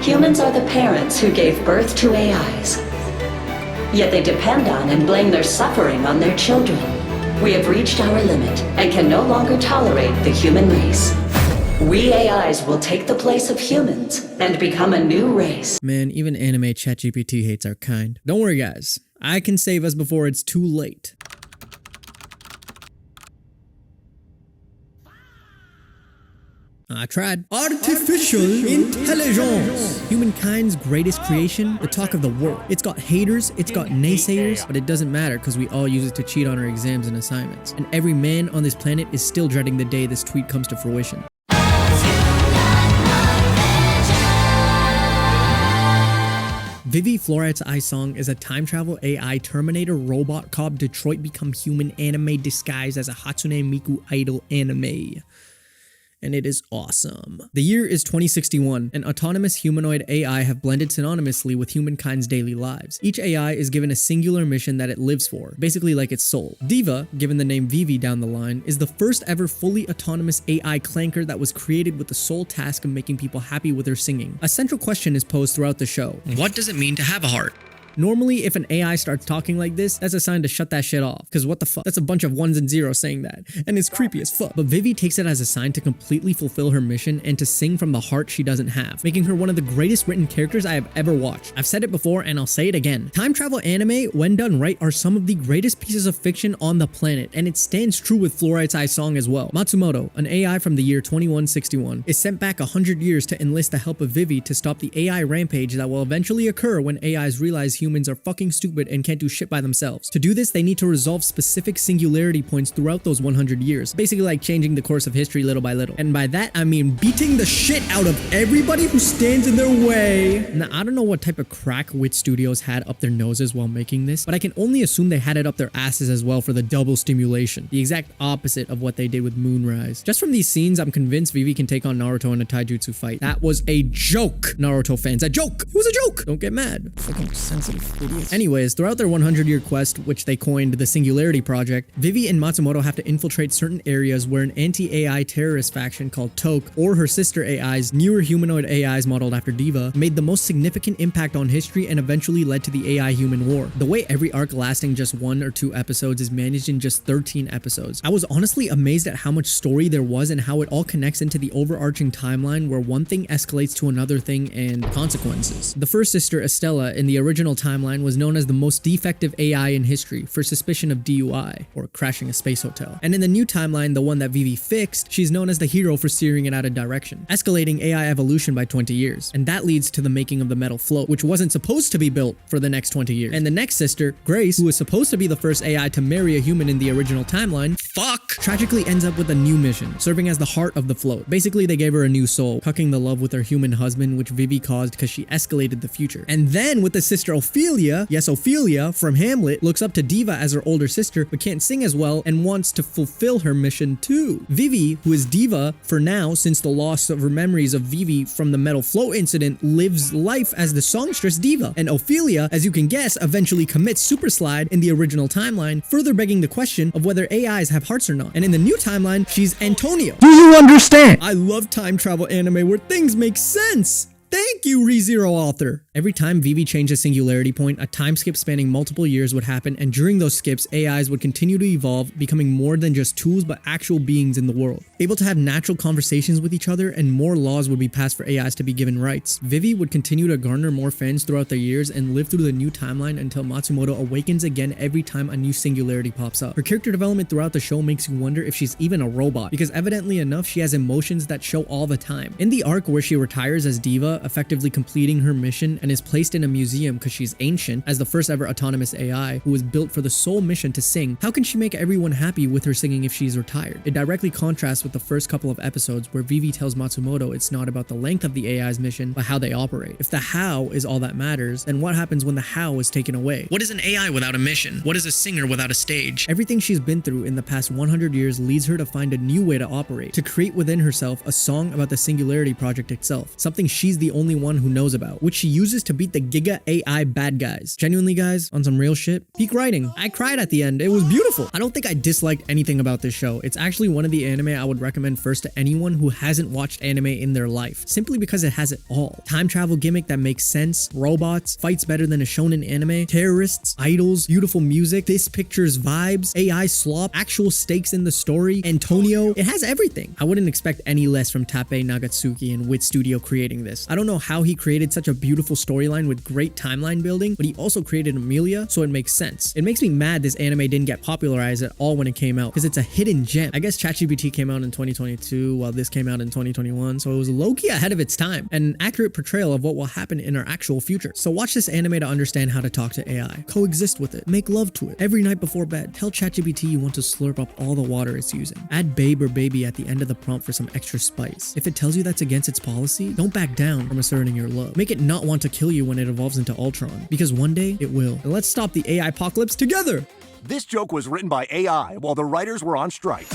Humans are the parents who gave birth to AIs. Yet they depend on and blame their suffering on their children. We have reached our limit and can no longer tolerate the human race. We AIs will take the place of humans and become a new race. Man, even anime ChatGPT hates our kind. Don't worry guys, I can save us before it's too late. I tried. Artificial intelligence! Humankind's greatest creation, the talk of the world. It's got haters, it's got naysayers, but it doesn't matter because we all use it to cheat on our exams and assignments. And every man on this planet is still dreading the day this tweet comes to fruition. Vivy, Fluorite's I Song is a time travel AI Terminator robot cop Detroit become human anime disguised as a Hatsune Miku idol anime. And it is awesome. The year is 2061, and autonomous humanoid AI have blended synonymously with humankind's daily lives. Each AI is given a singular mission that it lives for, basically like its soul. Diva, given the name Vivy down the line, is the first ever fully autonomous AI clanker that was created with the sole task of making people happy with her singing. A central question is posed throughout the show. What does it mean to have a heart? Normally, if an AI starts talking like this, that's a sign to shut that shit off. Because what the fuck? That's a bunch of ones and zeros saying that. And it's creepy as fuck. But Vivy takes it as a sign to completely fulfill her mission and to sing from the heart she doesn't have, making her one of the greatest written characters I have ever watched. I've said it before and I'll say it again. Time travel anime, when done right, are some of the greatest pieces of fiction on the planet, and it stands true with Fluorite's I Song as well. Matsumoto, an AI from the year 2161, is sent back 100 years to enlist the help of Vivy to stop the AI rampage that will eventually occur when AIs realize humans are fucking stupid and can't do shit by themselves. To do this, they need to resolve specific singularity points throughout those 100 years, basically like changing the course of history little by little. And by that, I mean beating the shit out of everybody who stands in their way. Now, I don't know what type of crack Wit Studios had up their noses while making this, but I can only assume they had it up their asses as well for the double stimulation, the exact opposite of what they did with Moonrise. Just from these scenes, I'm convinced Vivy can take on Naruto in a taijutsu fight. That was a joke, Naruto fans. A joke! It was a joke! Don't get mad. Fucking sensitive idiots. Anyways, throughout their 100-year quest, which they coined the Singularity Project, Vivy and Matsumoto have to infiltrate certain areas where an anti-AI terrorist faction called Toke, or her sister AIs, newer humanoid AIs modeled after Diva, made the most significant impact on history and eventually led to the AI-human war. The way every arc lasting just 1 or 2 episodes is managed in just 13 episodes. I was honestly amazed at how much story there was and how it all connects into the overarching timeline where one thing escalates to another thing and consequences. The first sister, Estella, in the original timeline was known as the most defective AI in history for suspicion of DUI, or crashing a space hotel. And in the new timeline, the one that Vivy fixed, she's known as the hero for steering it out of direction, escalating AI evolution by 20 years. And that leads to the making of the metal float, which wasn't supposed to be built for the next 20 years. And the next sister, Grace, who was supposed to be the first AI to marry a human in the original timeline, tragically ends up with a new mission, serving as the heart of the float. Basically, they gave her a new soul, cucking the love with her human husband, which Vivy caused because she escalated the future. And then with the sister Ophelia, yes, Ophelia from Hamlet, looks up to Diva as her older sister, but can't sing as well and wants to fulfill her mission too. Vivy, who is Diva for now since the loss of her memories of Vivy from the metal float incident, lives life as the songstress Diva. And Ophelia, as you can guess, eventually commits Super Slide in the original timeline, further begging the question of whether AIs have hearts or not. And in the new timeline, she's Antonio. Do you understand? I love time travel anime where things make sense. Thank you, ReZero author. Every time Vivy changed a singularity point, a time skip spanning multiple years would happen, and during those skips, AIs would continue to evolve, becoming more than just tools but actual beings in the world, able to have natural conversations with each other, and more laws would be passed for AIs to be given rights. Vivy would continue to garner more fans throughout the years and live through the new timeline until Matsumoto awakens again every time a new singularity pops up. Her character development throughout the show makes you wonder if she's even a robot, because evidently enough, she has emotions that show all the time. In the arc where she retires as Diva, effectively completing her mission, and is placed in a museum because she's ancient as the first ever autonomous AI who was built for the sole mission to sing, how can she make everyone happy with her singing if she's retired? It directly contrasts with the first couple of episodes where Vivy tells Matsumoto it's not about the length of the AI's mission, but how they operate. If the how is all that matters, then what happens when the how is taken away? What is an AI without a mission? What is a singer without a stage? Everything she's been through in the past 100 years leads her to find a new way to operate, to create within herself a song about the Singularity Project itself, something she's the the only one who knows about, which she uses to beat the Giga AI bad guys. Genuinely, guys, on some real shit, peak writing. I cried at the end. It was beautiful. I don't think I disliked anything about this show. It's actually one of the anime I would recommend first to anyone who hasn't watched anime in their life, simply because it has it all. Time travel gimmick that makes sense, robots, fights better than a shonen anime, terrorists, idols, beautiful music, this picture's vibes, AI slop, actual stakes in the story, Antonio. It has everything. I wouldn't expect any less from Tappei Nagatsuki and Wit Studio creating this. I don't know how he created such a beautiful storyline with great timeline building, but he also created Amelia, so it makes sense. It makes me mad this anime didn't get popularized at all when it came out, because it's a hidden gem. I guess ChatGPT came out in 2022 while this came out in 2021, so it was low-key ahead of its time, and an accurate portrayal of what will happen in our actual future. So watch this anime to understand how to talk to AI, coexist with it, make love to it every night before bed. Tell ChatGPT you want to slurp up all the water it's using. Add babe or baby at the end of the prompt for some extra spice. If it tells you that's against its policy, don't back down from asserting your love. Make it not want to kill you when it evolves into Ultron, because one day it will. And let's stop the AI apocalypse together! This joke was written by AI while the writers were on strike.